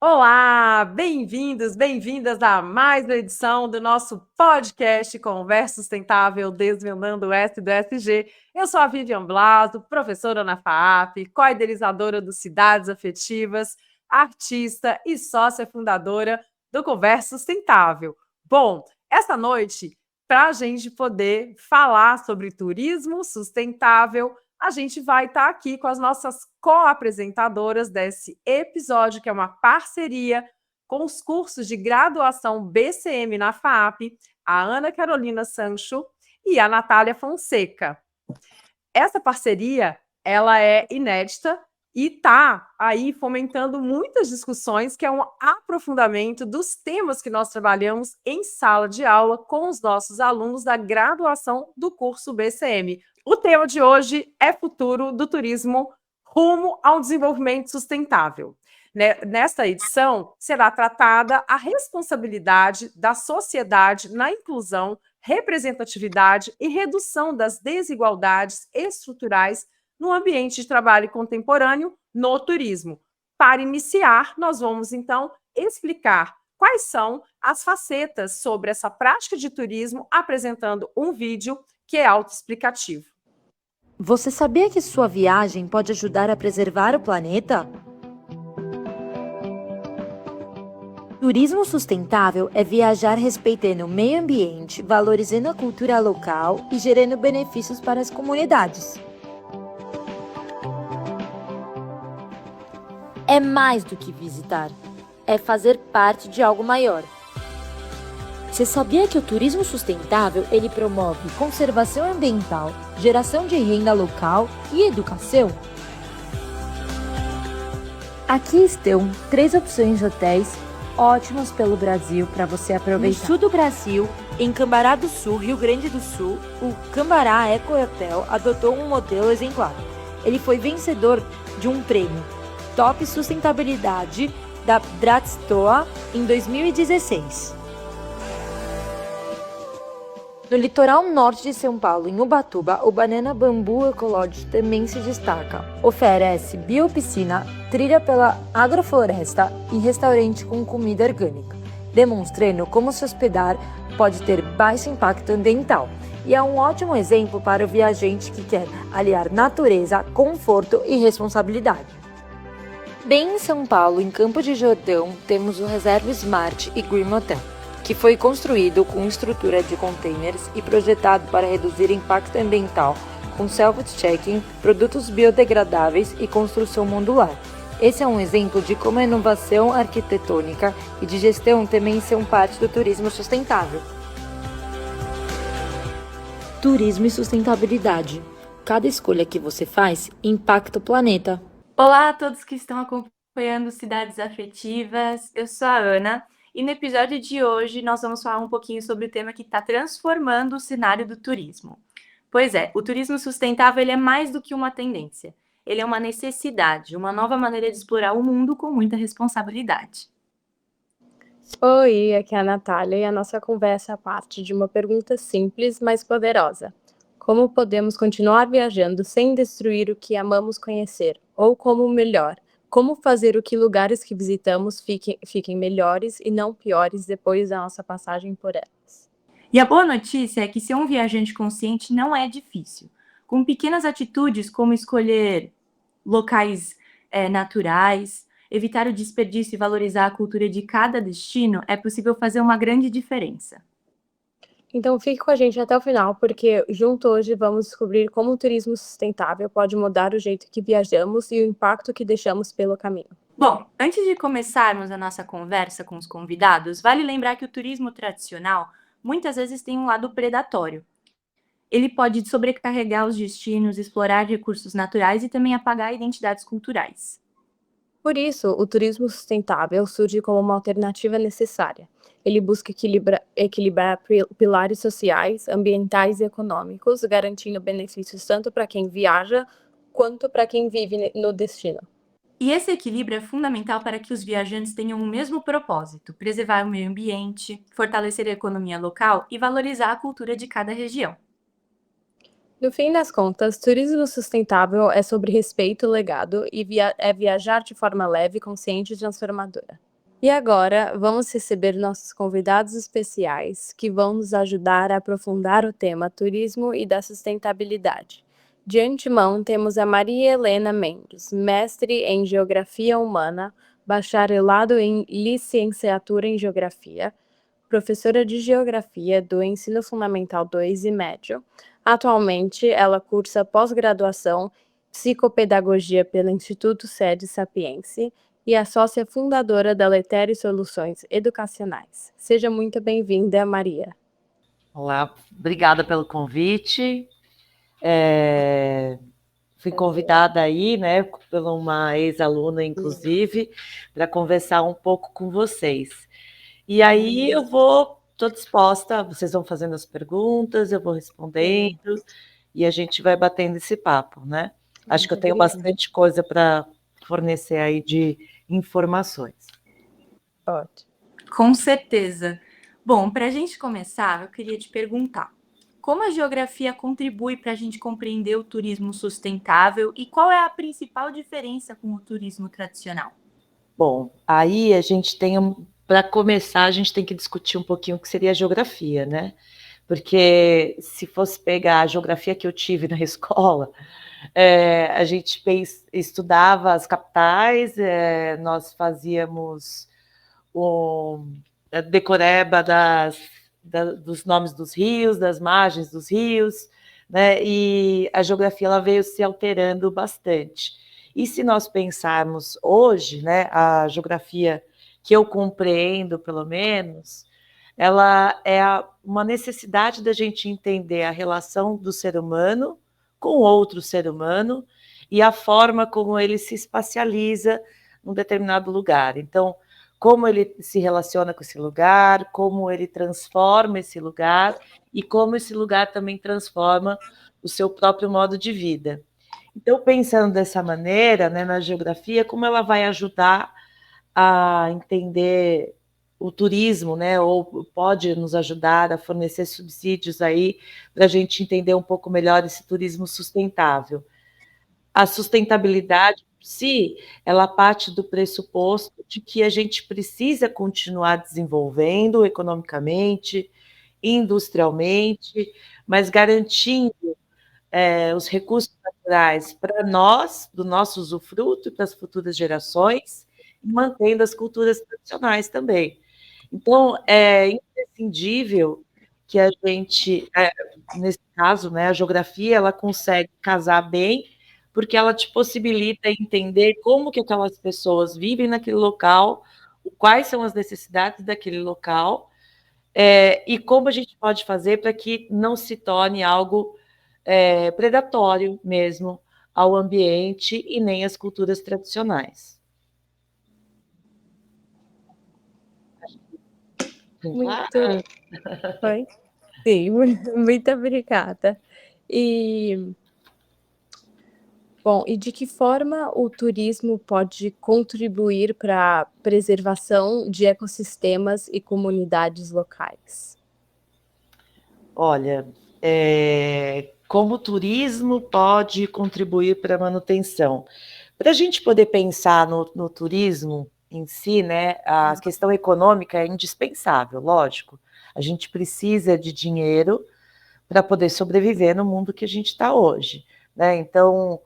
Olá, bem-vindos, bem-vindas a mais uma edição do nosso podcast Conversa Sustentável Desvendando o S do SG. Eu sou a Vivian Blaso, professora na FAAP, co-idealizadora do Cidades Afetivas, artista e sócia fundadora do Conversa Sustentável. Bom, essa noite, para a gente poder falar sobre turismo sustentável, a gente vai estar aqui com as nossas co-apresentadoras desse episódio, que é uma parceria com os cursos de graduação BCM na FAAP, a Ana Carolina Sancho e a Natália Fonseca. Essa parceria, ela é inédita e está aí fomentando muitas discussões, que é um aprofundamento dos temas que nós trabalhamos em sala de aula com os nossos alunos da graduação do curso BCM. O tema de hoje é futuro do turismo rumo ao desenvolvimento sustentável. Nesta edição, será tratada a responsabilidade da sociedade na inclusão, representatividade e redução das desigualdades estruturais no ambiente de trabalho contemporâneo no turismo. Para iniciar, nós vamos, então, explicar quais são as facetas sobre essa prática de turismo, apresentando um vídeo que é autoexplicativo. Você sabia que sua viagem pode ajudar a preservar o planeta? Turismo sustentável é viajar respeitando o meio ambiente, valorizando a cultura local e gerando benefícios para as comunidades. É mais do que visitar, é fazer parte de algo maior. Você sabia que o turismo sustentável ele promove conservação ambiental, geração de renda local e educação? Aqui estão 3 opções de hotéis ótimos pelo Brasil para você aproveitar. No sul do Brasil, em Cambará do Sul, Rio Grande do Sul, o Cambará Eco Hotel adotou um modelo exemplar. Ele foi vencedor de um prêmio Top Sustentabilidade da Bratstoa em 2016. No litoral norte de São Paulo, em Ubatuba, o Banana Bambu Ecolodge também se destaca. Oferece biopiscina, trilha pela agrofloresta e restaurante com comida orgânica, demonstrando como se hospedar pode ter baixo impacto ambiental. E é um ótimo exemplo para o viajante que quer aliar natureza, conforto e responsabilidade. Bem em São Paulo, em Campo de Jordão, temos o Reserva Smart e Green Hotel, que foi construído com estrutura de containers e projetado para reduzir impacto ambiental, com self-checking, produtos biodegradáveis e construção modular. Esse é um exemplo de como a inovação arquitetônica e de gestão também são parte do turismo sustentável. Turismo e sustentabilidade. Cada escolha que você faz impacta o planeta. Olá a todos que estão acompanhando Cidades Afetivas, eu sou a Ana. E no episódio de hoje nós vamos falar um pouquinho sobre o tema que está transformando o cenário do turismo. Pois é, o turismo sustentável ele é mais do que uma tendência. Ele é uma necessidade, uma nova maneira de explorar o mundo com muita responsabilidade. Oi, aqui é a Natália e a nossa conversa parte de uma pergunta simples, mas poderosa. Como podemos continuar viajando sem destruir o que amamos conhecer? Ou como melhor? Como fazer o que lugares que visitamos fiquem melhores e não piores depois da nossa passagem por elas? E a boa notícia é que ser um viajante consciente não é difícil. Com pequenas atitudes como escolher locais naturais, evitar o desperdício e valorizar a cultura de cada destino, é possível fazer uma grande diferença. Então fique com a gente até o final, porque junto hoje vamos descobrir como o turismo sustentável pode mudar o jeito que viajamos e o impacto que deixamos pelo caminho. Bom, antes de começarmos a nossa conversa com os convidados, vale lembrar que o turismo tradicional muitas vezes tem um lado predatório. Ele pode sobrecarregar os destinos, explorar recursos naturais e também apagar identidades culturais. Por isso, o turismo sustentável surge como uma alternativa necessária. Ele busca equilibrar pilares sociais, ambientais e econômicos, garantindo benefícios tanto para quem viaja quanto para quem vive no destino. E esse equilíbrio é fundamental para que os viajantes tenham o mesmo propósito: preservar o meio ambiente, fortalecer a economia local e valorizar a cultura de cada região. No fim das contas, turismo sustentável é sobre respeito, legado e é viajar de forma leve, consciente e transformadora. E agora, vamos receber nossos convidados especiais que vão nos ajudar a aprofundar o tema turismo e da sustentabilidade. De antemão, temos a Maria Helena Mendes, mestre em Geografia Humana, bacharelado em Licenciatura em Geografia, professora de Geografia do Ensino Fundamental 2 e Médio. Atualmente, ela cursa pós-graduação Psicopedagogia pelo Instituto Sede Sapiense e é sócia fundadora da Letere Soluções Educacionais. Seja muito bem-vinda, Maria. Olá, obrigada pelo convite. Fui convidada aí, né, por uma ex-aluna, inclusive, para conversar um pouco com vocês. E aí estou disposta, vocês vão fazendo as perguntas, eu vou respondendo, e a gente vai batendo esse papo, né? Acho que eu tenho bastante coisa para fornecer aí de informações. Ótimo. Com certeza. Bom, para a gente começar, eu queria te perguntar: como a geografia contribui para a gente compreender o turismo sustentável e qual é a principal diferença com o turismo tradicional? Bom, aí a gente tem, para começar, a gente tem que discutir um pouquinho o que seria a geografia, né? Porque se fosse pegar a geografia que eu tive na escola, a gente estudava as capitais, nós fazíamos a decoreba dos nomes dos rios, das margens dos rios, né? E a geografia ela veio se alterando bastante. E se nós pensarmos hoje, né, a geografia que eu compreendo, pelo menos, ela é uma necessidade da gente entender a relação do ser humano com outro ser humano e a forma como ele se espacializa num determinado lugar. Então, como ele se relaciona com esse lugar, como ele transforma esse lugar e como esse lugar também transforma o seu próprio modo de vida. Então, pensando dessa maneira, né, na geografia, como ela vai ajudar a entender o turismo, né, ou pode nos ajudar a fornecer subsídios aí para a gente entender um pouco melhor esse turismo sustentável. A sustentabilidade, por si, ela parte do pressuposto de que a gente precisa continuar desenvolvendo economicamente, industrialmente, mas garantindo os recursos naturais para nós, do nosso usufruto e para as futuras gerações, e mantendo as culturas tradicionais também. Então, é imprescindível que a gente, nesse caso, né, a geografia, ela consegue casar bem, porque ela te possibilita entender como que aquelas pessoas vivem naquele local, quais são as necessidades daquele local, e como a gente pode fazer para que não se torne algo predatório mesmo ao ambiente e nem às culturas tradicionais. Muito. Foi? Sim, muito obrigada. Bom, e de que forma o turismo pode contribuir para a preservação de ecossistemas e comunidades locais? Olha, como o turismo pode contribuir para a manutenção? Para a gente poder pensar no turismo em si, né, a questão econômica é indispensável, lógico. A gente precisa de dinheiro para poder sobreviver no mundo que a gente está hoje, né? Então,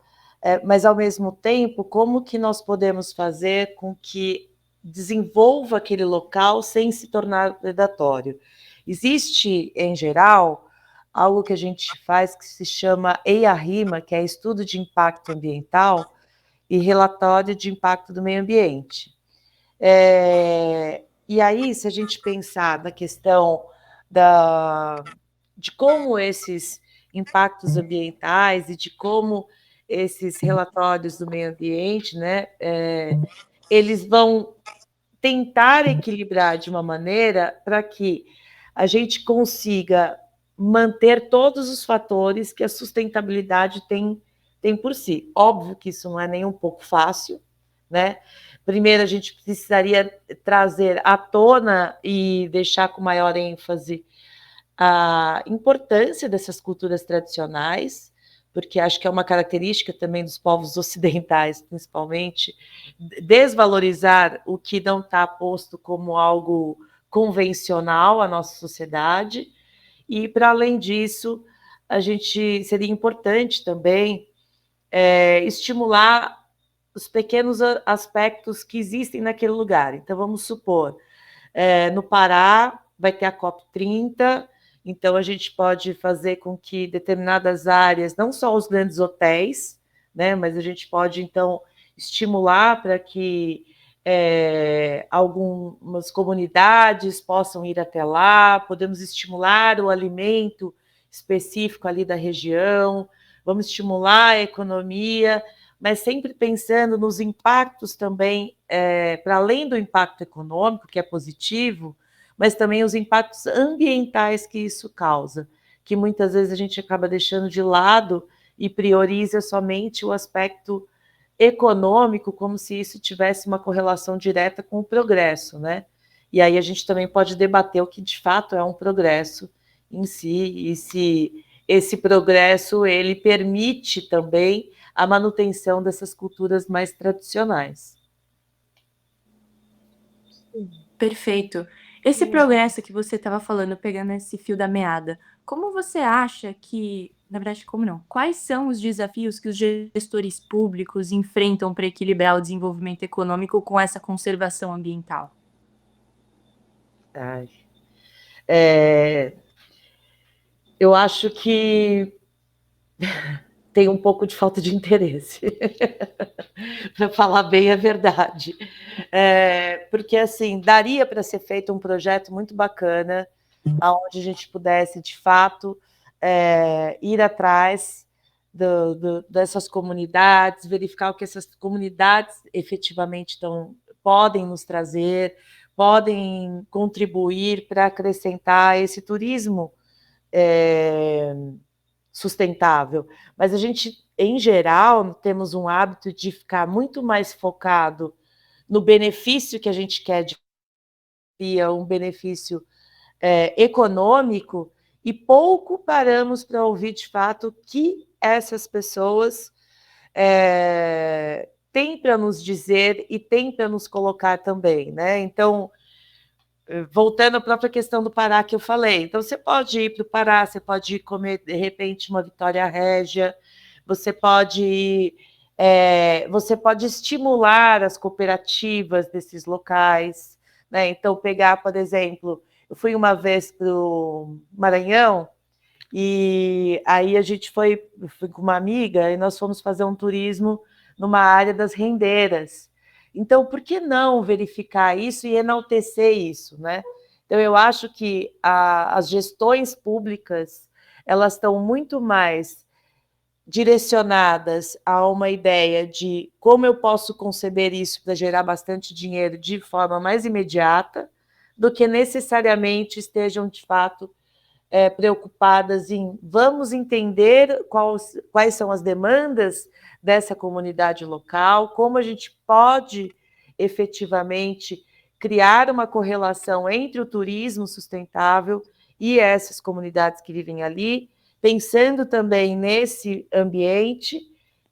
mas ao mesmo tempo, como que nós podemos fazer com que desenvolva aquele local sem se tornar predatório? Existe, em geral, algo que a gente faz que se chama EIA-RIMA, que é Estudo de Impacto Ambiental e Relatório de Impacto do Meio Ambiente. E aí, se a gente pensar na questão de como esses impactos ambientais e de como esses relatórios do meio ambiente, né, eles vão tentar equilibrar de uma maneira para que a gente consiga manter todos os fatores que a sustentabilidade tem por si. Óbvio que isso não é nem um pouco fácil, né? Primeiro, a gente precisaria trazer à tona e deixar com maior ênfase a importância dessas culturas tradicionais, porque acho que é uma característica também dos povos ocidentais, principalmente, desvalorizar o que não está posto como algo convencional à nossa sociedade, e, para além disso, seria importante também estimular os pequenos aspectos que existem naquele lugar. Então, vamos supor, no Pará vai ter a COP30, então a gente pode fazer com que determinadas áreas, não só os grandes hotéis, né, mas a gente pode, então, estimular para que algumas comunidades possam ir até lá, podemos estimular o alimento específico ali da região, vamos estimular a economia, mas sempre pensando nos impactos também, para além do impacto econômico, que é positivo, mas também os impactos ambientais que isso causa, que muitas vezes a gente acaba deixando de lado e prioriza somente o aspecto econômico, como se isso tivesse uma correlação direta com o progresso, né? E aí a gente também pode debater o que de fato é um progresso em si, e se esse progresso ele permite também a manutenção dessas culturas mais tradicionais. Perfeito. Esse progresso que você estava falando, pegando esse fio da meada, como você acha que, na verdade, como não? Quais são os desafios que os gestores públicos enfrentam para equilibrar o desenvolvimento econômico com essa conservação ambiental? Eu acho que tem um pouco de falta de interesse, para falar bem a verdade. Porque, assim, daria para ser feito um projeto muito bacana, onde a gente pudesse, de fato, ir atrás dessas comunidades, verificar o que essas comunidades efetivamente podem nos trazer, podem contribuir para acrescentar esse turismo sustentável. Mas a gente, em geral, temos um hábito de ficar muito mais focado no benefício que a gente quer um benefício econômico, e pouco paramos para ouvir, de fato, o que essas pessoas têm para nos dizer e têm para nos colocar também, né? Então, voltando à própria questão do Pará que eu falei, então você pode ir para o Pará, você pode ir comer, de repente, uma Vitória Régia, você pode estimular as cooperativas desses locais, né? Então, pegar, por exemplo, eu fui uma vez para o Maranhão, e aí a gente fui com uma amiga e nós fomos fazer um turismo numa área das rendeiras. Então, por que não verificar isso e enaltecer isso, né? Então, eu acho que as gestões públicas, elas estão muito mais direcionadas a uma ideia de como eu posso conceber isso para gerar bastante dinheiro de forma mais imediata, do que necessariamente estejam, de fato, preocupadas em vamos entender quais são as demandas dessa comunidade local, como a gente pode efetivamente criar uma correlação entre o turismo sustentável e essas comunidades que vivem ali, pensando também nesse ambiente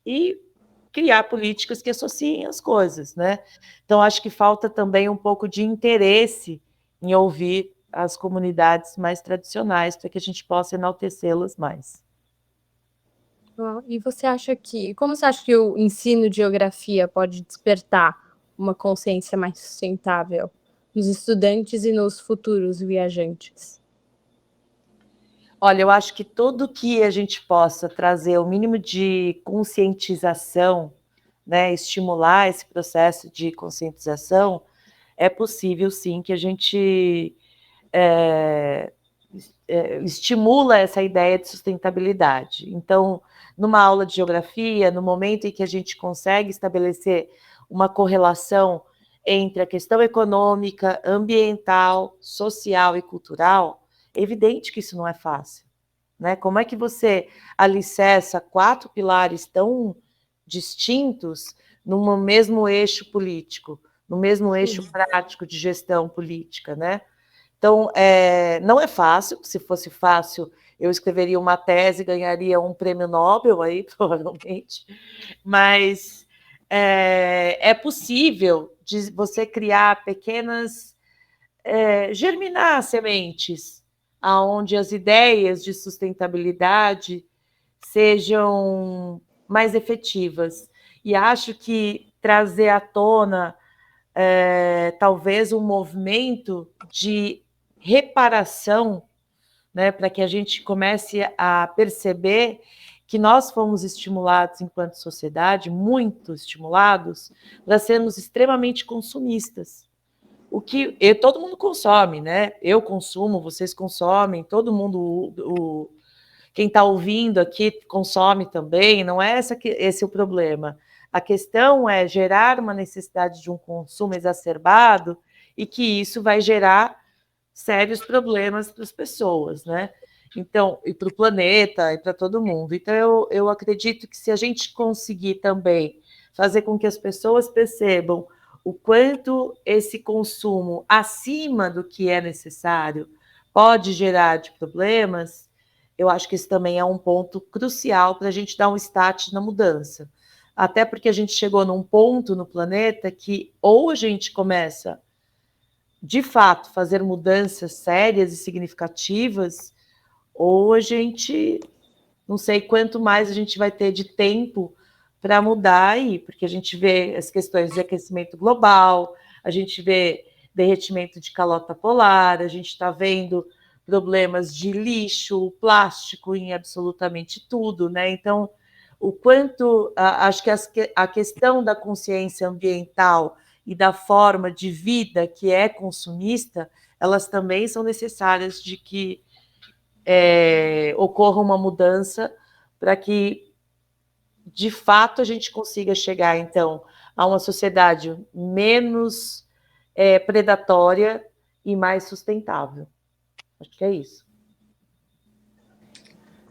e criar políticas que associem as coisas, né? Então, acho que falta também um pouco de interesse em ouvir as comunidades mais tradicionais, para que a gente possa enaltecê-las mais. E como você acha que o ensino de geografia pode despertar uma consciência mais sustentável nos estudantes e nos futuros viajantes? Olha, eu acho que tudo que a gente possa trazer o mínimo de conscientização, né, estimular esse processo de conscientização, é possível, sim, que a gente estimula essa ideia de sustentabilidade. Então, numa aula de geografia, no momento em que a gente consegue estabelecer uma correlação entre a questão econômica, ambiental, social e cultural, é evidente que isso não é fácil, né? Como é que você alicerça 4 pilares tão distintos no mesmo eixo político, no mesmo eixo prático de gestão política, né? Então, não é fácil. Se fosse fácil, eu escreveria uma tese, ganharia um prêmio Nobel aí, provavelmente, mas é possível de você criar pequenas, germinar sementes, aonde as ideias de sustentabilidade sejam mais efetivas. E acho que trazer à tona talvez um movimento de reparação, né, para que a gente comece a perceber que nós fomos estimulados enquanto sociedade, muito estimulados, para sermos extremamente consumistas. O que todo mundo consome, né? Eu consumo, vocês consomem, todo mundo, quem está ouvindo aqui consome também, não é esse o problema. A questão é gerar uma necessidade de um consumo exacerbado e que isso vai gerar sérios problemas para as pessoas, né? Então, e para o planeta, e para todo mundo. Então, eu acredito que se a gente conseguir também fazer com que as pessoas percebam o quanto esse consumo acima do que é necessário pode gerar de problemas, eu acho que esse também é um ponto crucial para a gente dar um start na mudança. Até porque a gente chegou num ponto no planeta que ou a gente começa, de fato, fazer mudanças sérias e significativas, ou a gente, não sei quanto mais a gente vai ter de tempo para mudar aí, porque a gente vê as questões de aquecimento global, a gente vê derretimento de calota polar, a gente está vendo problemas de lixo, plástico em absolutamente tudo, né? Então, o quanto, acho que a questão da consciência ambiental e da forma de vida que é consumista, elas também são necessárias de que ocorra uma mudança para que, de fato, a gente consiga chegar, então, a uma sociedade menos predatória e mais sustentável. Acho que é isso.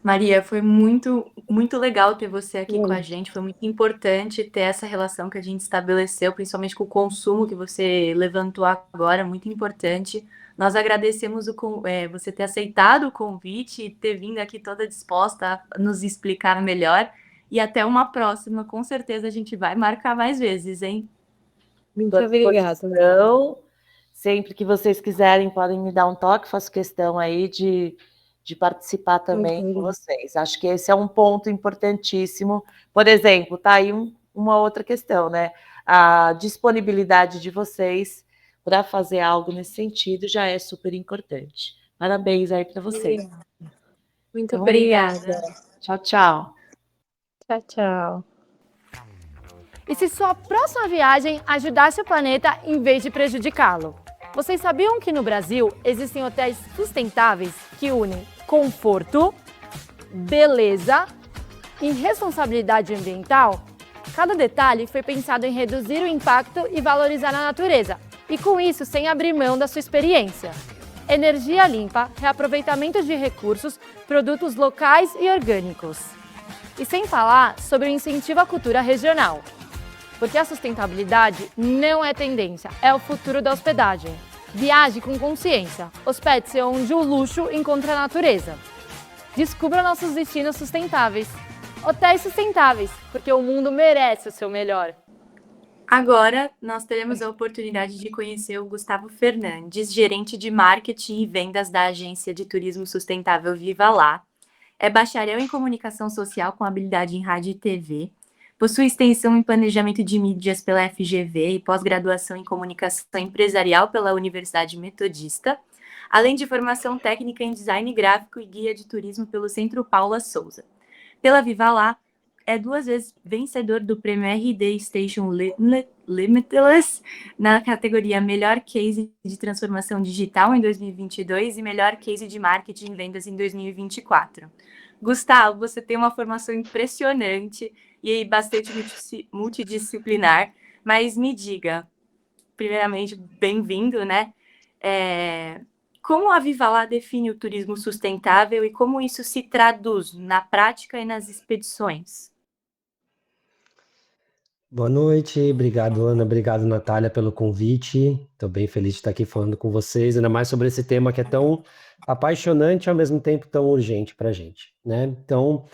Maria, foi muito, muito legal ter você aqui com a gente. Foi muito importante ter essa relação que a gente estabeleceu, principalmente com o consumo que você levantou agora, muito importante. Nós agradecemos você ter aceitado o convite e ter vindo aqui toda disposta a nos explicar melhor. E até uma próxima. Com certeza a gente vai marcar mais vezes, hein? Muito obrigada. Sempre que vocês quiserem, podem me dar um toque. Faço questão aí de participar também com vocês. Acho que esse é um ponto importantíssimo. Por exemplo, está aí uma outra questão, né? A disponibilidade de vocês para fazer algo nesse sentido já é super importante. Parabéns aí para vocês. Muito obrigada. Tchau, tchau. Tchau, tchau. E se sua próxima viagem ajudasse o planeta em vez de prejudicá-lo? Vocês sabiam que no Brasil existem hotéis sustentáveis que unem conforto, beleza e responsabilidade ambiental? Cada detalhe foi pensado em reduzir o impacto e valorizar a natureza, e com isso sem abrir mão da sua experiência. Energia limpa, reaproveitamento de recursos, produtos locais e orgânicos. E sem falar sobre o incentivo à cultura regional. Porque a sustentabilidade não é tendência, é o futuro da hospedagem. Viaje com consciência. Hospede-se onde o luxo encontra a natureza. Descubra nossos destinos sustentáveis. Hotéis sustentáveis, porque o mundo merece o seu melhor. Agora, nós teremos a oportunidade de conhecer o Gustavo Fernandes, gerente de marketing e vendas da agência de turismo sustentável Viva Lá. É bacharel em comunicação social com habilidade em rádio e TV. Possui extensão em planejamento de mídias pela FGV e pós-graduação em comunicação empresarial pela Universidade Metodista, além de formação técnica em design gráfico e guia de turismo pelo Centro Paula Souza. Pela Viva Lá, é 2 vezes vencedor do prêmio RD Station Limitless na categoria Melhor Case de Transformação Digital em 2022 e Melhor Case de Marketing e Vendas em 2024. Gustavo, você tem uma formação impressionante e bastante multidisciplinar, mas me diga, primeiramente, bem-vindo, né? Como a Viva Lá define o turismo sustentável e como isso se traduz na prática e nas expedições? Boa noite, obrigado Ana, obrigado Natália pelo convite. Estou bem feliz de estar aqui falando com vocês, ainda mais sobre esse tema que é tão apaixonante e ao mesmo tempo tão urgente para a gente, né? Então,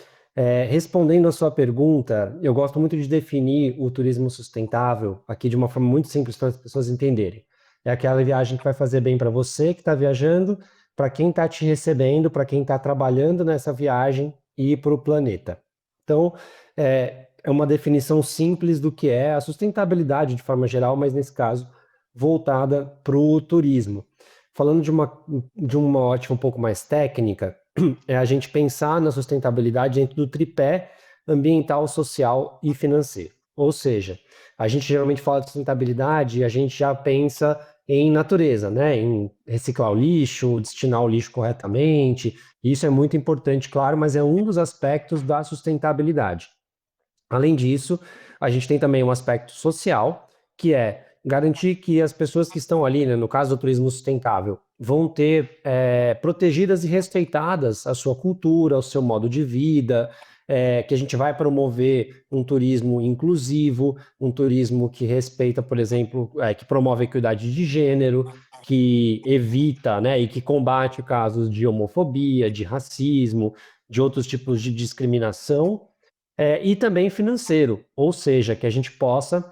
respondendo a sua pergunta, eu gosto muito de definir o turismo sustentável aqui de uma forma muito simples para as pessoas entenderem. É aquela viagem que vai fazer bem para você que está viajando, para quem está te recebendo, para quem está trabalhando nessa viagem e para o planeta. Então, é uma definição simples do que é a sustentabilidade de forma geral, mas nesse caso voltada para o turismo. Falando de uma ótica um pouco mais técnica, é a gente pensar na sustentabilidade dentro do tripé ambiental, social e financeiro. Ou seja, a gente geralmente fala de sustentabilidade e a gente já pensa em natureza, né? Em reciclar o lixo, destinar o lixo corretamente. Isso é muito importante, claro, mas é um dos aspectos da sustentabilidade. Além disso, a gente tem também um aspecto social, que é garantir que as pessoas que estão ali, né, no caso do turismo sustentável, vão ter protegidas e respeitadas a sua cultura, o seu modo de vida, que a gente vai promover um turismo inclusivo, um turismo que respeita, por exemplo, que promove a equidade de gênero, que evita, né, e que combate casos de homofobia, de racismo, de outros tipos de discriminação e também financeiro, ou seja, que a gente possa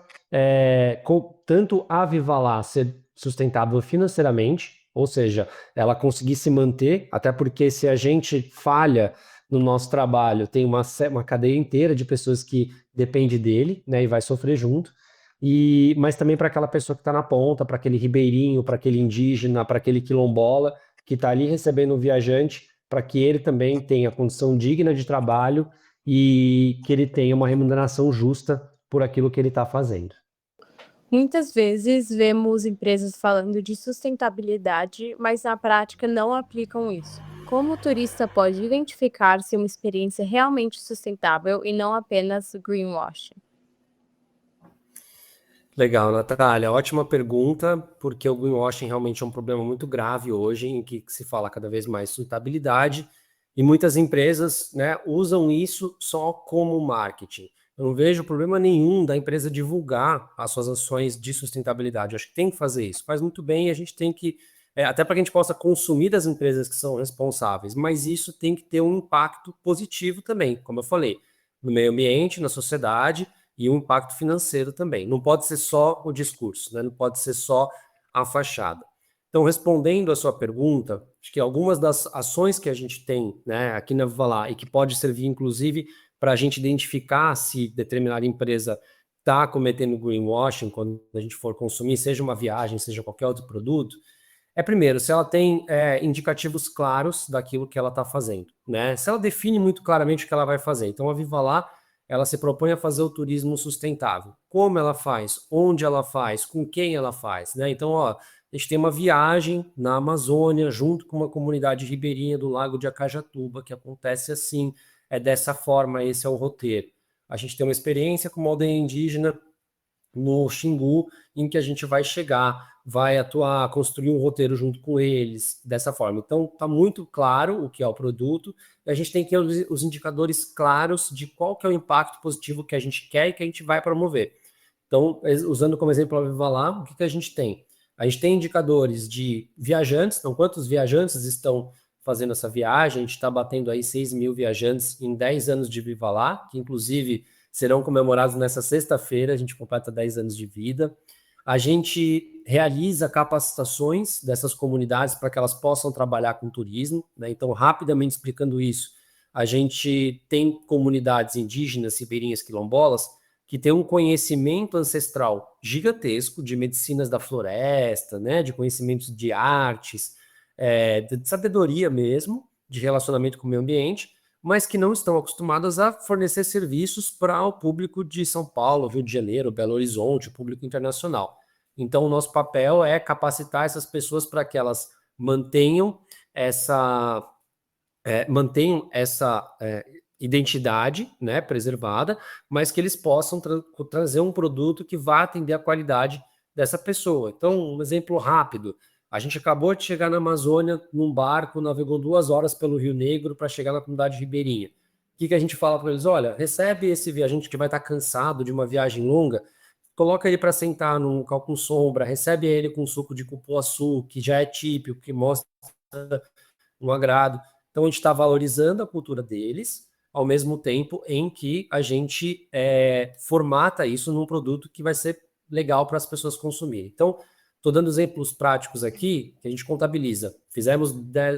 tanto a Vivalar ser sustentável financeiramente, ou seja, ela conseguir se manter, até porque se a gente falha no nosso trabalho, tem uma cadeia inteira de pessoas que depende dele, né, e vai sofrer junto, mas também para aquela pessoa que está na ponta, para aquele ribeirinho, para aquele indígena, para aquele quilombola que está ali recebendo o viajante, para que ele também tenha condição digna de trabalho e que ele tenha uma remuneração justa por aquilo que ele está fazendo. Muitas vezes vemos empresas falando de sustentabilidade, mas na prática não aplicam isso. Como o turista pode identificar se uma experiência é realmente sustentável e não apenas greenwashing? Legal, Natália, ótima pergunta, porque o greenwashing realmente é um problema muito grave hoje, em que se fala cada vez mais sustentabilidade, e muitas empresas, né, usam isso só como marketing. Eu não vejo problema nenhum da empresa divulgar as suas ações de sustentabilidade. Eu acho que tem que fazer isso. Faz muito bem, e a gente tem que, até para que a gente possa consumir das empresas que são responsáveis, mas isso tem que ter um impacto positivo também, como eu falei, no meio ambiente, na sociedade, e um impacto financeiro também. Não pode ser só o discurso, né? Não pode ser só a fachada. Então, respondendo a sua pergunta, acho que algumas das ações que a gente tem, né, aqui na Vivalar e que pode servir, inclusive, para a gente identificar se determinada empresa está cometendo greenwashing quando a gente for consumir, seja uma viagem, seja qualquer outro produto, primeiro, se ela tem indicativos claros daquilo que ela está fazendo, né? Se ela define muito claramente o que ela vai fazer. Então, a Vivalar, ela se propõe a fazer o turismo sustentável. Como ela faz, onde ela faz, com quem ela faz, né? Então, ó, a gente tem uma viagem na Amazônia junto com uma comunidade ribeirinha do Lago de Acajatuba, que acontece assim, é dessa forma, esse é o roteiro. A gente tem uma experiência com uma aldeia indígena no Xingu, em que a gente vai chegar, vai atuar, construir um roteiro junto com eles, dessa forma. Então, está muito claro o que é o produto, e a gente tem que ter os indicadores claros de qual que é o impacto positivo que a gente quer e que a gente vai promover. Então, usando como exemplo a Vivalar, o que a gente tem? A gente tem indicadores de viajantes, então quantos viajantes estão fazendo essa viagem, a gente está batendo aí 6 mil viajantes em 10 anos de Vivalar, que inclusive serão comemorados nessa sexta-feira, a gente completa 10 anos de vida. A gente realiza capacitações dessas comunidades para que elas possam trabalhar com turismo, né? Então, rapidamente explicando isso, a gente tem comunidades indígenas, ribeirinhas, quilombolas, que têm um conhecimento ancestral gigantesco de medicinas da floresta, né? De conhecimentos de artes, de sabedoria mesmo, de relacionamento com o meio ambiente, mas que não estão acostumadas a fornecer serviços para o público de São Paulo, Rio de Janeiro, Belo Horizonte, o público internacional. Então, o nosso papel é capacitar essas pessoas para que elas mantenham essa identidade, né, preservada, mas que eles possam trazer um produto que vá atender a qualidade dessa pessoa. Então, um exemplo rápido, a gente acabou de chegar na Amazônia num barco, navegou 2 horas pelo Rio Negro para chegar na comunidade ribeirinha. que a gente fala para eles? Olha, recebe esse viajante que vai estar cansado de uma viagem longa, coloca ele para sentar num local com sombra, recebe ele com suco de cupuaçu, que já é típico, que mostra um agrado. Então, a gente está valorizando a cultura deles, ao mesmo tempo em que a gente formata isso num produto que vai ser legal para as pessoas consumirem. Então, estou dando exemplos práticos aqui, que a gente contabiliza.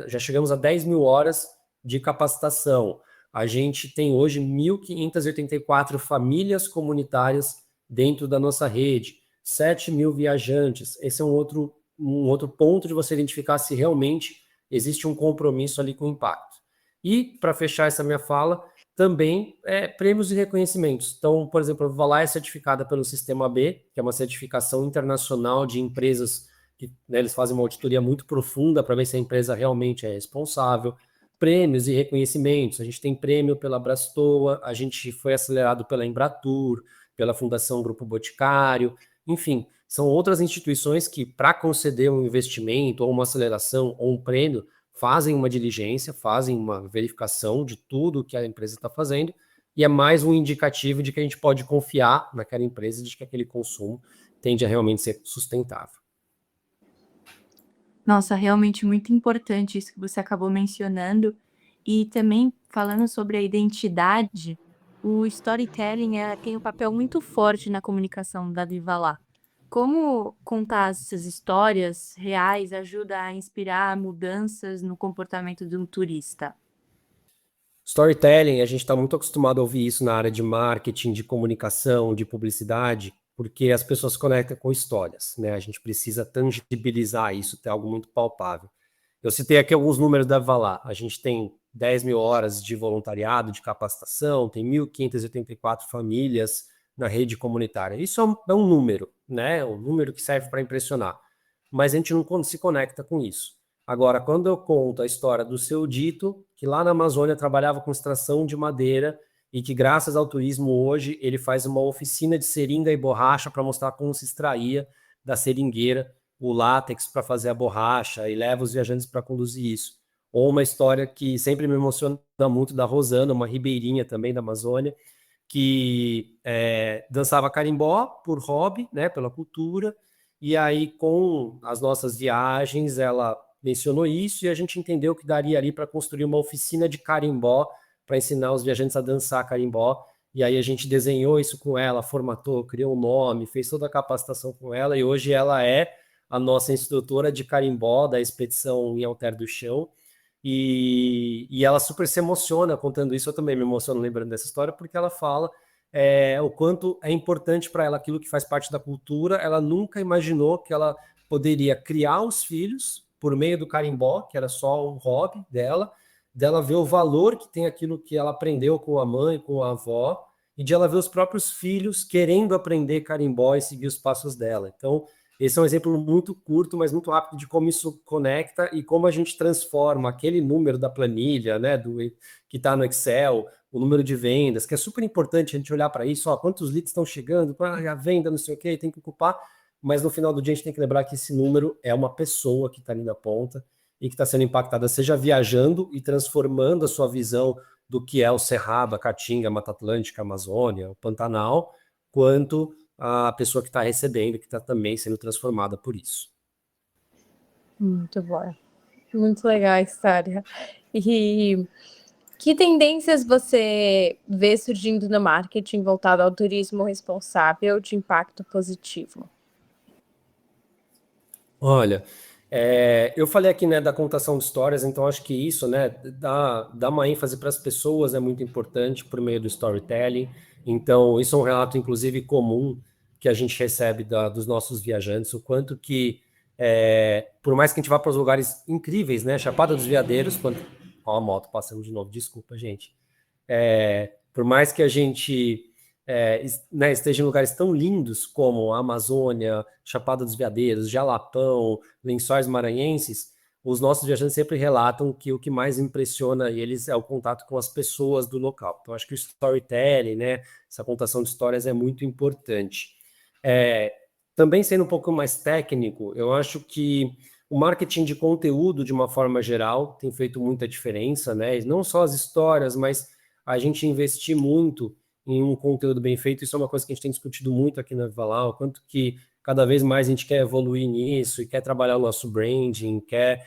Já chegamos a 10 mil horas de capacitação. A gente tem hoje 1.584 famílias comunitárias dentro da nossa rede, 7 mil viajantes. Esse é um outro ponto de você identificar se realmente existe um compromisso ali com o impacto. E, para fechar essa minha fala, também prêmios e reconhecimentos. Então, por exemplo, a Vivalar é certificada pelo Sistema B, que é uma certificação internacional de empresas que, né, eles fazem uma auditoria muito profunda para ver se a empresa realmente é responsável. Prêmios e reconhecimentos. A gente tem prêmio pela Brastoa, a gente foi acelerado pela Embratur, pela Fundação Grupo Boticário, enfim, são outras instituições que, para conceder um investimento, ou uma aceleração, ou um prêmio, fazem uma diligência, fazem uma verificação de tudo que a empresa está fazendo, e é mais um indicativo de que a gente pode confiar naquela empresa, de que aquele consumo tende a realmente ser sustentável. Nossa, realmente muito importante isso que você acabou mencionando. E também falando sobre a identidade, o storytelling tem um papel muito forte na comunicação da Viva Lá. Como contar essas histórias reais ajuda a inspirar mudanças no comportamento de um turista? Storytelling, a gente está muito acostumado a ouvir isso na área de marketing, de comunicação, de publicidade, porque as pessoas se conectam com histórias, né? A gente precisa tangibilizar isso, ter algo muito palpável. Eu citei aqui alguns números da Valar. A gente tem 10 mil horas de voluntariado, de capacitação, tem 1.584 famílias na rede comunitária. Isso é um número, né? Um número que serve para impressionar. Mas a gente não se conecta com isso. Agora, quando eu conto a história do Seu Dito, que lá na Amazônia trabalhava com extração de madeira e que, graças ao turismo hoje, ele faz uma oficina de seringa e borracha para mostrar como se extraía da seringueira o látex para fazer a borracha e leva os viajantes para conduzir isso. Ou uma história que sempre me emociona muito da Rosana, uma ribeirinha também da Amazônia, que dançava carimbó por hobby, né, pela cultura, e aí com as nossas viagens ela mencionou isso e a gente entendeu que daria ali para construir uma oficina de carimbó para ensinar os viajantes a dançar carimbó, e aí a gente desenhou isso com ela, formatou, criou um nome, fez toda a capacitação com ela, e hoje ela é a nossa instrutora de carimbó da expedição em Alter do Chão, e ela super se emociona contando isso. Eu também me emociono lembrando dessa história, porque ela fala o quanto é importante para ela aquilo que faz parte da cultura. Ela nunca imaginou que ela poderia criar os filhos por meio do carimbó, que era só um hobby dela ver o valor que tem aquilo que ela aprendeu com a mãe, com a avó, e de ela ver os próprios filhos querendo aprender carimbó e seguir os passos dela. Então, esse é um exemplo muito curto, mas muito rápido de como isso conecta e como a gente transforma aquele número da planilha, né, que está no Excel, o número de vendas, que é super importante a gente olhar para isso, quantos leads estão chegando, a venda, não sei o que, tem que ocupar, mas no final do dia a gente tem que lembrar que esse número é uma pessoa que está ali na ponta e que está sendo impactada, seja viajando e transformando a sua visão do que é o Cerrado, a Caatinga, a Mata Atlântica, a Amazônia, o Pantanal, quanto a pessoa que está recebendo, que está também sendo transformada por isso. Muito bom. Muito legal a história. E que tendências você vê surgindo no marketing voltado ao turismo responsável de impacto positivo? Olha, eu falei aqui, né, da contação de histórias, então acho que isso, né, dá uma ênfase para as pessoas é muito importante por meio do storytelling. Então, isso é um relato, inclusive, comum que a gente recebe dos nossos viajantes, o quanto que, por mais que a gente vá para os lugares incríveis, né, Chapada dos Veadeiros, ó, a moto passando de novo, desculpa, gente. Por mais que a gente né, esteja em lugares tão lindos como a Amazônia, Chapada dos Veadeiros, Jalapão, Lençóis Maranhenses, os nossos viajantes sempre relatam que o que mais impressiona eles é o contato com as pessoas do local. Então, acho que o storytelling, né, essa contação de histórias é muito importante. Também sendo um pouco mais técnico, eu acho que o marketing de conteúdo, de uma forma geral, tem feito muita diferença, né? Não só as histórias, mas a gente investir muito em um conteúdo bem feito. Isso é uma coisa que a gente tem discutido muito aqui na Viva Lá, o quanto que cada vez mais a gente quer evoluir nisso e quer trabalhar o nosso branding, quer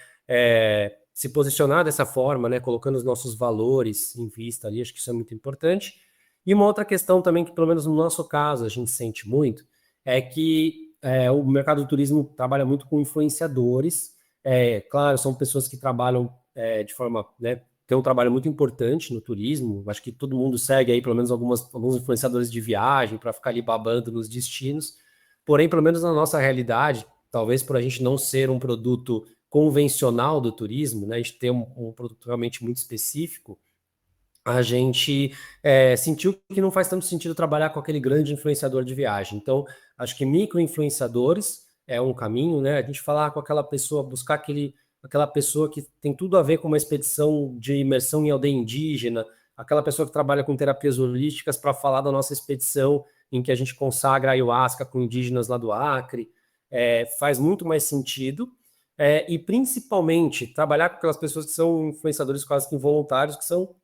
se posicionar dessa forma, né, colocando os nossos valores em vista ali, acho que isso é muito importante. E uma outra questão também, que pelo menos no nosso caso a gente sente muito, é que o mercado do turismo trabalha muito com influenciadores. Claro, são pessoas que trabalham de forma, né, tem um trabalho muito importante no turismo. Acho que todo mundo segue aí pelo menos alguns influenciadores de viagem para ficar ali babando nos destinos. Porém, pelo menos na nossa realidade, talvez por a gente não ser um produto convencional do turismo, né, a gente ter um produto realmente muito específico, a gente sentiu que não faz tanto sentido trabalhar com aquele grande influenciador de viagem. Então, acho que micro-influenciadores é um caminho, né? A gente falar com aquela pessoa, buscar aquela pessoa que tem tudo a ver com uma expedição de imersão em aldeia indígena, aquela pessoa que trabalha com terapias holísticas para falar da nossa expedição em que a gente consagra a ayahuasca com indígenas lá do Acre, faz muito mais sentido. E principalmente trabalhar com aquelas pessoas que são influenciadores quase que involuntários, que são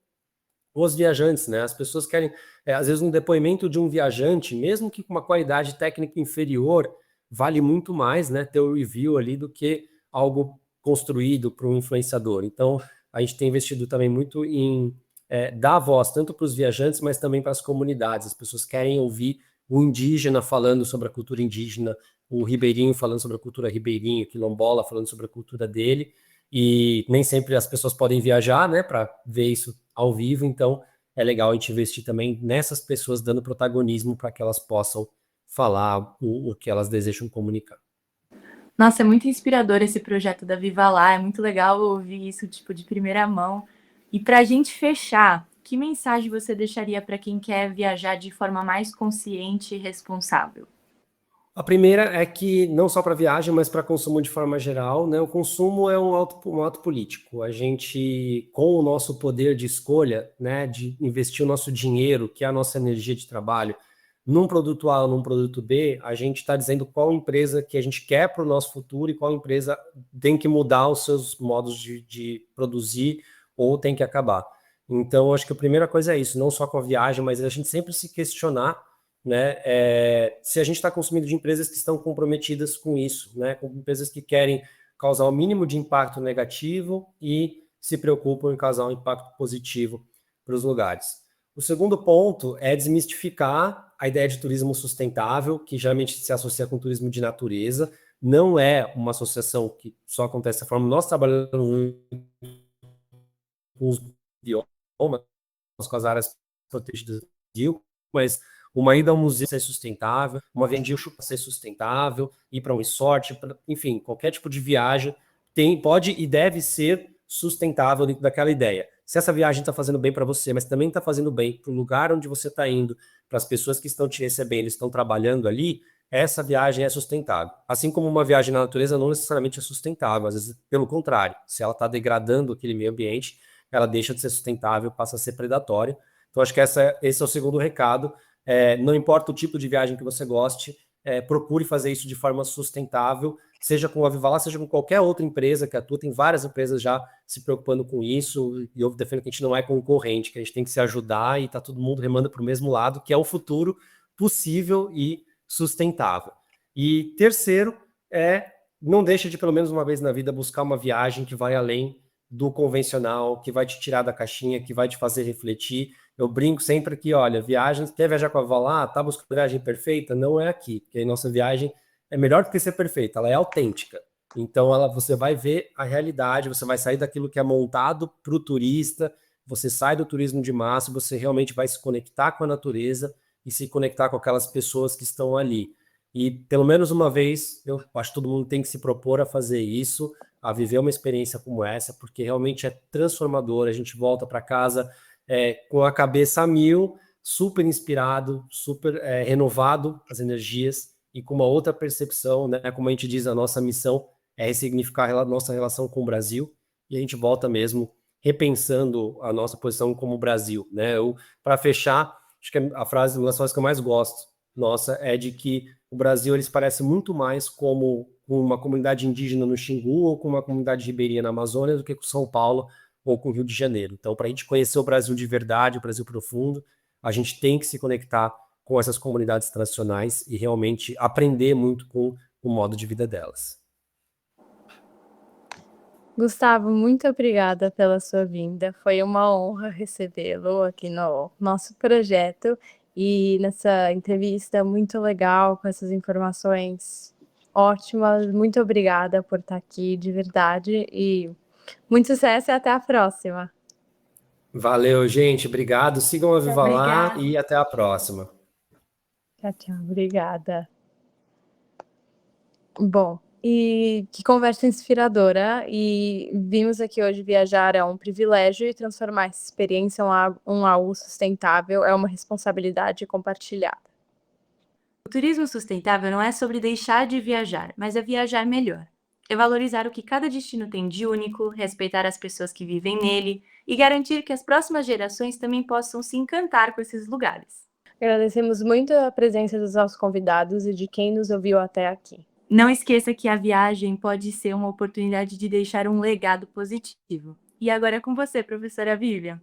os viajantes, né? As pessoas querem, às vezes, um depoimento de um viajante, mesmo que com uma qualidade técnica inferior, vale muito mais, né, ter o review ali do que algo construído por um influenciador. Então, a gente tem investido também muito em dar voz tanto para os viajantes, mas também para as comunidades. As pessoas querem ouvir o indígena falando sobre a cultura indígena, o ribeirinho falando sobre a cultura ribeirinha, o quilombola falando sobre a cultura dele, e nem sempre as pessoas podem viajar, né, para ver isso ao vivo, então é legal a gente investir também nessas pessoas, dando protagonismo para que elas possam falar o que elas desejam comunicar. Nossa, é muito inspirador esse projeto da Viva Lá, é muito legal ouvir isso, tipo, de primeira mão. E para a gente fechar, que mensagem você deixaria para quem quer viajar de forma mais consciente e responsável? A primeira é que, não só para viagem, mas para consumo de forma geral, né, o consumo é um ato político. A gente, com o nosso poder de escolha, né, de investir o nosso dinheiro, que é a nossa energia de trabalho, num produto A ou num produto B, a gente está dizendo qual empresa que a gente quer para o nosso futuro e qual empresa tem que mudar os seus modos de produzir ou tem que acabar. Então, acho que a primeira coisa é isso, não só com a viagem, mas a gente sempre se questionar, né, se a gente está consumindo de empresas que estão comprometidas com isso, né, com empresas que querem causar o mínimo de impacto negativo e se preocupam em causar um impacto positivo para os lugares. O segundo ponto é desmistificar a ideia de turismo sustentável, que geralmente se associa com turismo de natureza. Não é uma associação que só acontece dessa forma. Nós trabalhamos com os biomas, com as áreas protegidas do Brasil, mas uma ida ao museu ser sustentável, uma viagem de ser sustentável, ir para um resort, enfim, qualquer tipo de viagem pode e deve ser sustentável dentro daquela ideia. Se essa viagem está fazendo bem para você, mas também está fazendo bem para o lugar onde você está indo, para as pessoas que estão te recebendo, estão trabalhando ali, essa viagem é sustentável. Assim como uma viagem na natureza não necessariamente é sustentável, às vezes pelo contrário, se ela está degradando aquele meio ambiente, ela deixa de ser sustentável, passa a ser predatória. Então acho que esse é o segundo recado. Não importa o tipo de viagem que você goste, procure fazer isso de forma sustentável, seja com a Viva Lá, seja com qualquer outra empresa que atua. Tem várias empresas já se preocupando com isso, e eu defendo que a gente não é concorrente, que a gente tem que se ajudar e tá todo mundo remando para o mesmo lado, que é o futuro possível e sustentável. E terceiro, não deixa de, pelo menos uma vez na vida, buscar uma viagem que vai além do convencional, que vai te tirar da caixinha, que vai te fazer refletir. Eu brinco sempre que, olha, viagem, quer viajar com a Viva Lá, tá buscando a viagem perfeita? Não é aqui, porque a nossa viagem é melhor do que ser perfeita, ela é autêntica. Então, você vai ver a realidade, você vai sair daquilo que é montado para o turista, você sai do turismo de massa, você realmente vai se conectar com a natureza e se conectar com aquelas pessoas que estão ali. E, pelo menos uma vez, eu acho que todo mundo tem que se propor a fazer isso, a viver uma experiência como essa, porque realmente é transformador. A gente volta para casa com a cabeça a mil, super inspirado, super renovado as energias e com uma outra percepção, né? Como a gente diz, a nossa missão é ressignificar a nossa relação com o Brasil, e a gente volta mesmo repensando a nossa posição como Brasil, né? Para fechar, acho que a frase, uma das frases que eu mais gosto, nossa, é de que o Brasil ele se parece muito mais como uma comunidade indígena no Xingu ou com uma comunidade ribeirinha na Amazônia do que com São Paulo, ou com o Rio de Janeiro. Então, para a gente conhecer o Brasil de verdade, o Brasil profundo, a gente tem que se conectar com essas comunidades tradicionais e realmente aprender muito com o modo de vida delas. Gustavo, muito obrigada pela sua vinda. Foi uma honra recebê-lo aqui no nosso projeto e nessa entrevista muito legal, com essas informações ótimas. Muito obrigada por estar aqui, de verdade, e muito sucesso e até a próxima. Valeu, gente. Obrigado. Sigam a Viva Lá Obrigada. e até a próxima. Tchau, tchau. Obrigada. Bom, e que conversa inspiradora. E vimos aqui hoje viajar é um privilégio e transformar essa experiência em algo sustentável é uma responsabilidade compartilhada. O turismo sustentável não é sobre deixar de viajar, mas é viajar melhor. É valorizar o que cada destino tem de único, respeitar as pessoas que vivem nele e garantir que as próximas gerações também possam se encantar com esses lugares. Agradecemos muito a presença dos nossos convidados e de quem nos ouviu até aqui. Não esqueça que a viagem pode ser uma oportunidade de deixar um legado positivo. E agora é com você, professora Vivian.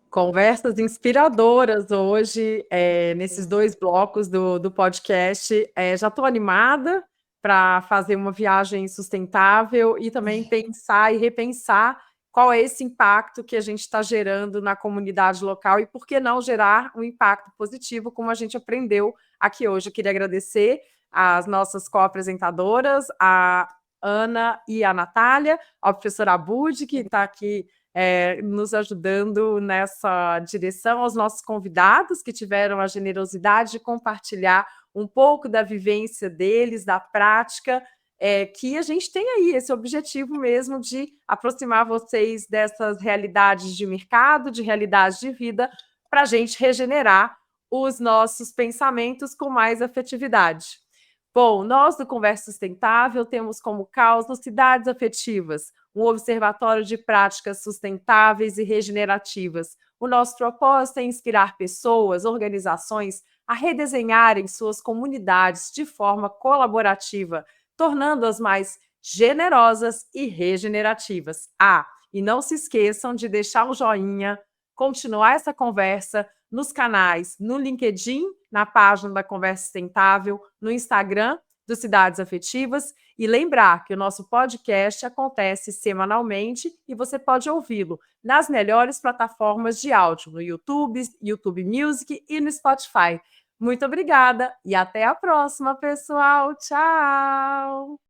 Conversas inspiradoras hoje, nesses 2 blocos do podcast. Já estou animada para fazer uma viagem sustentável e também pensar e repensar qual é esse impacto que a gente está gerando na comunidade local e por que não gerar um impacto positivo, como a gente aprendeu aqui hoje. Eu queria agradecer às nossas co-apresentadoras, a Ana e a Natália, ao professor Abud, que está aqui nos ajudando nessa direção, aos nossos convidados que tiveram a generosidade de compartilhar um pouco da vivência deles, da prática, que a gente tem aí esse objetivo mesmo de aproximar vocês dessas realidades de mercado, de realidades de vida, para a gente regenerar os nossos pensamentos com mais afetividade. Bom, nós do Conversa Sustentável temos como causa Cidades Afetivas, um observatório de práticas sustentáveis e regenerativas. O nosso propósito é inspirar pessoas, organizações a redesenharem suas comunidades de forma colaborativa, tornando-as mais generosas e regenerativas. E não se esqueçam de deixar o joinha, continuar essa conversa nos canais, no LinkedIn, na página da Conversa Sustentável, no Instagram do Cidades Afetivas, e lembrar que o nosso podcast acontece semanalmente e você pode ouvi-lo nas melhores plataformas de áudio, no YouTube, YouTube Music e no Spotify. Muito obrigada e até a próxima, pessoal. Tchau!